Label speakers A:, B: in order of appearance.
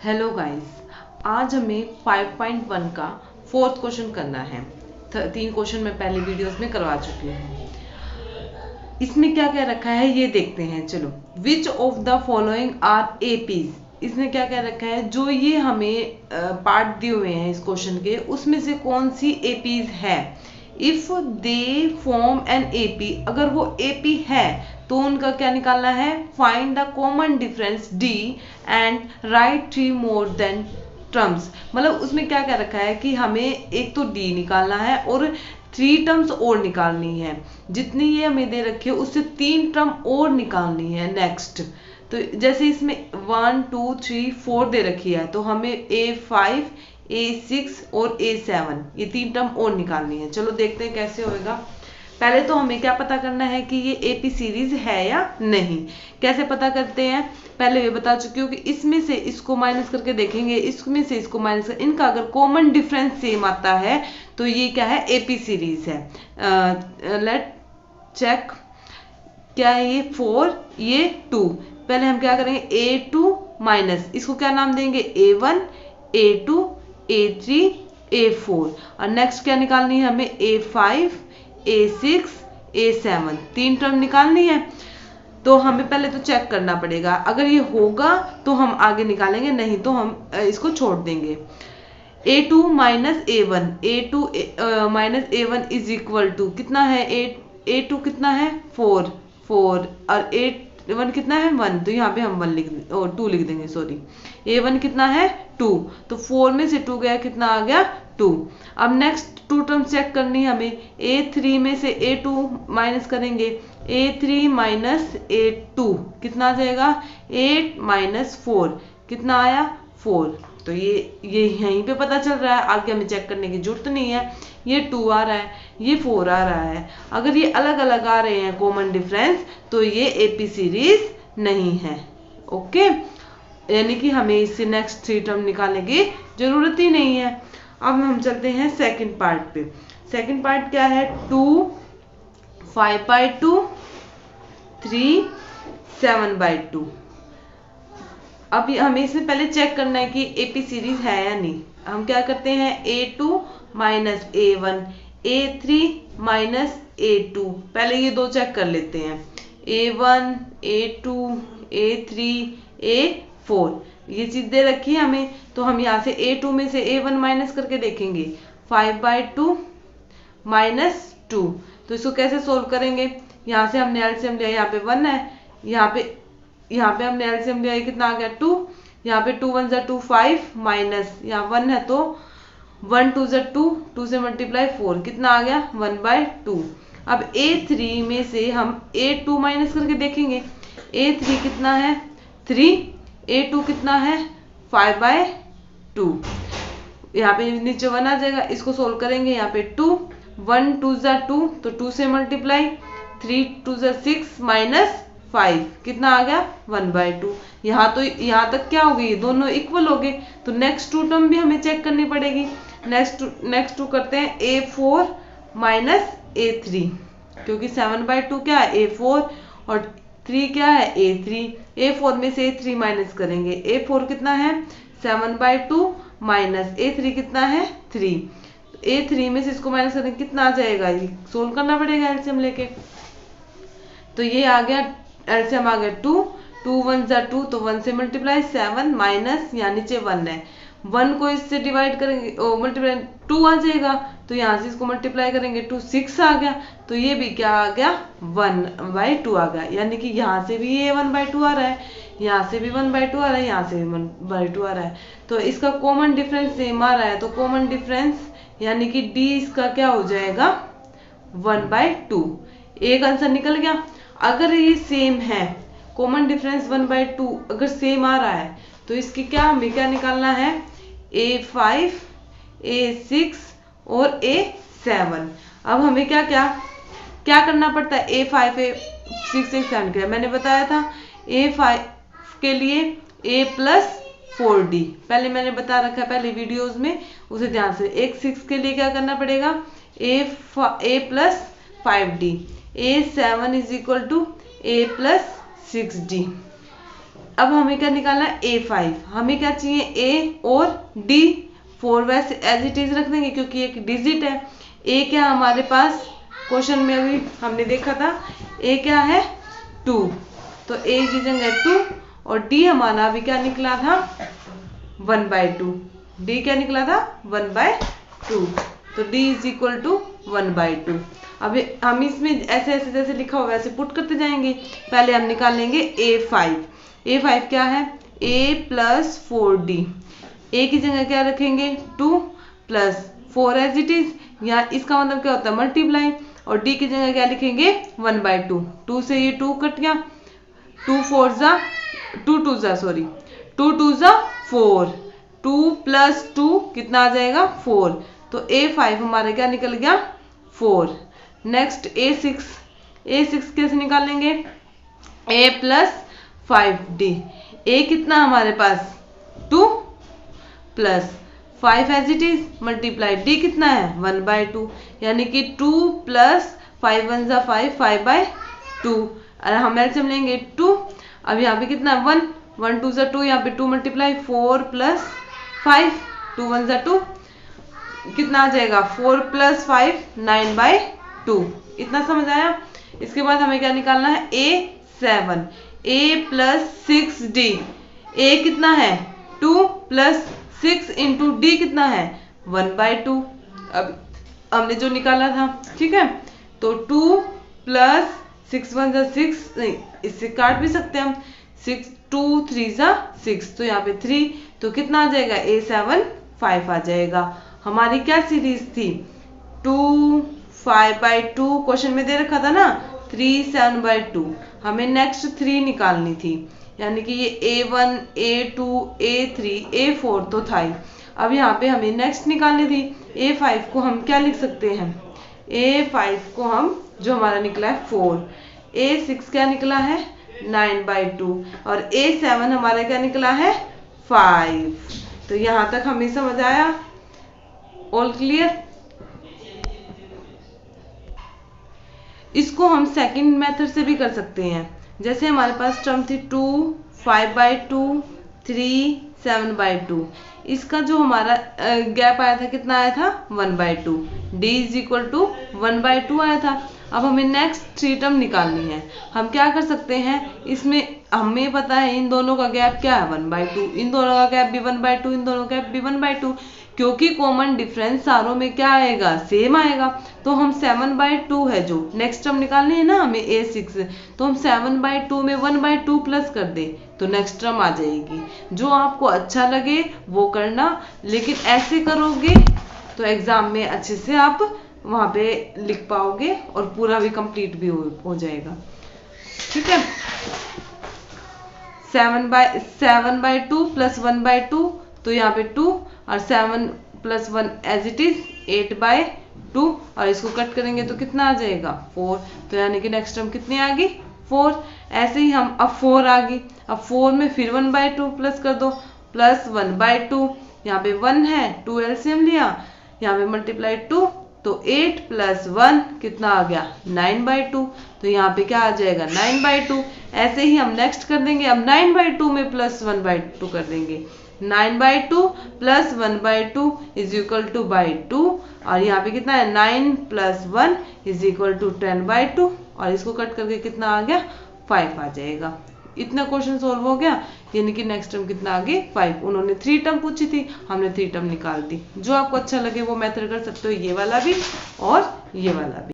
A: Hello guys, आज हमें 5.1 का फोर्थ क्वेश्चन करना है। 3 क्वेश्चन मैं पहले वीडियोस में करवा चुकी हूँ। इसमें क्या क्या रखा है ये देखते हैं। चलो, which of the following are APs. इसने क्या क्या रखा है, जो ये हमें पार्ट दिए हुए हैं इस क्वेश्चन के, उसमें से कौन सी एपीज है। If they form an AP, अगर वो एपी है तो उनका क्या निकालना है, find the common difference D and right 3 more than terms. मतलब उसमें क्या क्या रखा है कि हमें एक तो डी निकालना है और 3 टर्म्स और निकालनी है। जितनी ये हमें दे रखी है उससे 3 टर्म और निकालनी है नेक्स्ट। तो जैसे इसमें 1 2 3 4 दे रखी है, तो हमें A5 A6 और A7 ये 3 टर्म और निकालनी है। चलो देखते हैं कैसे होएगा। पहले तो हमें क्या पता करना है कि ये एपी सीरीज है या नहीं। कैसे पता करते हैं, पहले ये बता चुकी हूँ कि इसमें से इसको माइनस करके देखेंगे, इसमें से इसको माइनस कर, इनका अगर कॉमन डिफरेंस सेम आता है तो ये क्या है, एपी सीरीज है। लेट चेक, क्या है ये 4 ये 2। पहले हम क्या करेंगे, A2 माइनस, इसको क्या नाम देंगे, A1 A2 A3 A4। और नेक्स्ट क्या निकालनी है हमें, A5 A6 A7, 3 टर्म निकालनी है। तो हमें पहले तो चेक करना पड़ेगा, अगर ये होगा तो हम आगे निकालेंगे, नहीं तो हम इसको छोड़ देंगे। A2 minus A1, A2 minus A1 is equal to कितना है, A2 कितना है 4 और A1 कितना है 1, तो यहाँ पे हम 2 लिख देंगे, सॉरी। A1 कितना है 2, तो 4 में से 2 गया, कितना आ गया 2। अब नेक्स्ट 2 टर्म चेक करनी है हमें। A3 में से A2 माइनस करेंगे, A3 माइनस A2 कितना आ जाएगा, 8 माइनस 4 कितना आया 4। तो ये यहीं पे पता चल रहा है, आगे हमें चेक करने की जरूरत नहीं है। ये 2 आ रहा है, ये 4 आ रहा है। अगर ये अलग अलग आ रहे हैं कॉमन डिफरेंस, तो ये एपी सीरीज नहीं है। ओके, यानी कि हमें इससे नेक्स्ट 3 टर्म निकालने की जरूरत ही नहीं है। अब हम चलते हैं सेकंड पार्ट पे। सेकंड पार्ट क्या है, 2 5/2 3 7/2। अब हमें इसमें पहले चेक करना है कि एपी सीरीज है या नहीं। हम क्या करते हैं, A2 minus A1 A3 minus A2, पहले ये 2 चेक कर लेते हैं। A1 A2 A3 A4 ये चीज दे रखी है हमें, तो हम यहाँ से A2 में से A1 माइनस करके देखेंगे। 5/2 माइनस 2, तो इसको कैसे सोल्व करेंगे, यहाँ से हमने एलसीएम लिया, यहाँ पे 1 है, यहाँ पे हमने एलसीएम लिया, कितना आ गया 2। यहाँ पे 2 1 2 5 माइनस यहाँ 1 है, तो 1 2 2 2 से मल्टीप्लाई 4 कितना आ गया 1/2। अब A3 में से हम A2 माइनस करके देखेंगे। A3 कितना है 3, A2 कितना है 5/2। यहाँ पे नीचे 1 आ जाएगा, इसको सोल्व करेंगे। यहाँ पे 2 1 2 2 तो 2 से मल्टीप्लाई, 3 2 6 माइनस 5 कितना आ गया 1/2। यहाँ तक क्या हो गई, दोनों इक्वल हो गए। तो नेक्स्ट 2 टर्म भी हमें चेक करनी पड़ेगी। नेक्स्ट 2 करते हैं, A4 माइनस A3, क्योंकि 7/2 क्या है A4 और 3 क्या है A3। A4 में से A3 माइनस करेंगे, A4 कितना है 7/2 माइनस A3 कितना है 3। A3 में से इसको माइनस करेंगे, कितना आ जाएगा, ये सोल्व करना पड़ेगा एलसीएम लेके। तो ये आ गया, एलसीएम आ गया 2 2 1 2, तो 1 से मल्टीप्लाई 7 माइनस यहाँ नीचे 1 है, 1 को इससे डिवाइड करेंगे, मल्टीप्लाई 2 आ जाएगा, तो यहाँ से इसको मल्टीप्लाई करेंगे 2 6 आ गया, तो ये भी क्या आ गया 1/2 आ गया। यानी कि यहाँ से भी ये 1/2 आ रहा है, यहाँ से भी 1/2 आ रहा है, यहाँ से भी 1/2 आ रहा है। तो इसका कॉमन डिफरेंस सेम आ रहा है, तो कॉमन डिफरेंस यानी कि डी इसका क्या हो जाएगा 1/2। एक आंसर निकल गया। अगर ये सेम है, कॉमन डिफरेंस 1/2 अगर सेम आ रहा है, तो इसकी हमें क्या निकालना है, A5 A6 और A7। अब हमें क्या करना पड़ता है, A5 A6 A7 के मैंने बताया था, A5 के लिए A+4D पहले मैंने बता रखा है पहले वीडियोस में, उसे ध्यान से। A6 के लिए क्या करना पड़ेगा, A+5D। A7 is equal to A+6D। अब हमें क्या निकालना है, A5। हमें क्या चाहिए, A और D। 4 वैसे एज इट इज रख देंगे क्योंकि एक डिजिट है। A क्या हमारे पास क्वेश्चन में अभी हमने देखा था, A क्या है 2, तो A की जगह 2 और D हमारा अभी क्या निकला था 1/2। D क्या निकला था 1/2, तो D इज इक्वल टू 1/2। अब हम इसमें ऐसे ऐसे जैसे लिखा हुआ वैसे पुट करते जाएंगे। पहले हम निकाल लेंगे A5। A5 क्या है, A प्लस 4D। A की जगह क्या रखेंगे 2 प्लस 4 एज इट इज, या इसका मतलब क्या होता है मल्टीप्लाई, और D की जगह क्या लिखेंगे 1/2। 2 से ये 2 कट गया, 2 2 2 4, 2 प्लस 2 कितना आ जाएगा 4, तो A5 हमारा क्या निकल गया 4। नेक्स्ट A6 कैसे निकालेंगे, A प्लस 5D। A कितना हमारे पास 2 plus 5 as it is multiply, D कितना है 1/2, यानी कि 2 प्लस 5 1 जा 5, 5/2। और हम एलसीएम लेंगे 2। अब यहाँ पे कितना 1 1 2 जा 2, यहाँ पे 2 मल्टीप्लाई 4 प्लस 5, 2 1 जा 2, कितना आ जाएगा 4 प्लस 5 9/2। इतना समझ आया। इसके बाद हमें क्या निकालना है A7। A plus 6D। A कितना है 2 प्लस 6 इंटू D कितना है 1/2। अब हमने जो निकाला था, ठीक है, तो 2 प्लस 6 1 जा 6, नहीं इससे काट भी सकते हैं हम, 6 2 3 जा 6, तो यहाँ पे 3, तो कितना आ जाएगा A7 5 आ जाएगा। हमारी क्या सीरीज थी 2 5/2, क्वेश्चन में दे रखा था ना 3 7/2। हमें नेक्स्ट 3 निकालनी थी, यानी कि ये A1 A2 A3 A4 तो था ही। अब यहाँ पे हमें नेक्स्ट निकालनी थी A5 को हम क्या लिख सकते हैं, A5 को हम जो हमारा निकला है 4, A6 क्या निकला है 9/2 और A7 हमारा क्या निकला है 5। तो यहाँ तक हमें समझ आया, ऑल क्लियर। इसको हम सेकंड मेथड से भी कर सकते हैं। जैसे हमारे पास टर्म थी 2 5/2 3 7/2, इसका जो हमारा गैप आया था कितना आया था 1/2, D इज इक्वल टू 1/2 आया था। अब हमें नेक्स्ट 3 टर्म निकालनी है। हम क्या कर सकते हैं, इसमें हमें पता है इन दोनों का गैप क्या है 1/2, इन दोनों का गैप भी 1/2, इन दोनों का गैप भी 1/2, क्योंकि कॉमन डिफरेंस सारों में क्या आएगा सेम आएगा। तो हम 7/2 है जो नेक्स्ट टर्म निकालनी है ना हमें A6, तो हम 7/2 में 1/2 प्लस कर दे तो नेक्स्ट टर्म आ जाएगी। जो आपको अच्छा लगे वो करना, लेकिन ऐसे करोगे तो एग्जाम में अच्छे से आप वहां पे लिख पाओगे और पूरा भी कंप्लीट भी हो जाएगा, ठीक है। 7/2 प्लस 1/2, तो यहाँ पे 2 और 7 प्लस 1 एज इट इज 8/2, और इसको कट करेंगे तो कितना आ जाएगा 4, तो यानी कि नेक्स्ट टर्म कितनी आ गई 4। ऐसे ही हम अब 4 आ गई, अब 4 में फिर 1/2 प्लस कर दो, प्लस 1/2, यहाँ पे 1 है 2 एलसीएम लिया, यहाँ पे मल्टीप्लाई 2, तो 8 प्लस 1 कितना आ गया 9/2, तो यहाँ पे क्या आ जाएगा 9/2। ऐसे ही हम नेक्स्ट कर देंगे, अब 9/2 में प्लस 1/2 कर देंगे, 9/2 प्लस 1/2 इज इक्वल टू 2, और यहाँ पे कितना है 9 प्लस 1 इज इक्वल टू 10/2, और इसको कट करके कितना आ गया 5 आ जाएगा। इतना क्वेश्चन सोल्व हो गया, यानी कि नेक्स्ट टर्म कितना आ गई 5। उन्होंने 3 टर्म पूछी थी, हमने 3 टर्म निकाल दी। जो आपको अच्छा लगे वो मेथड कर सकते हो, ये वाला भी और ये वाला भी।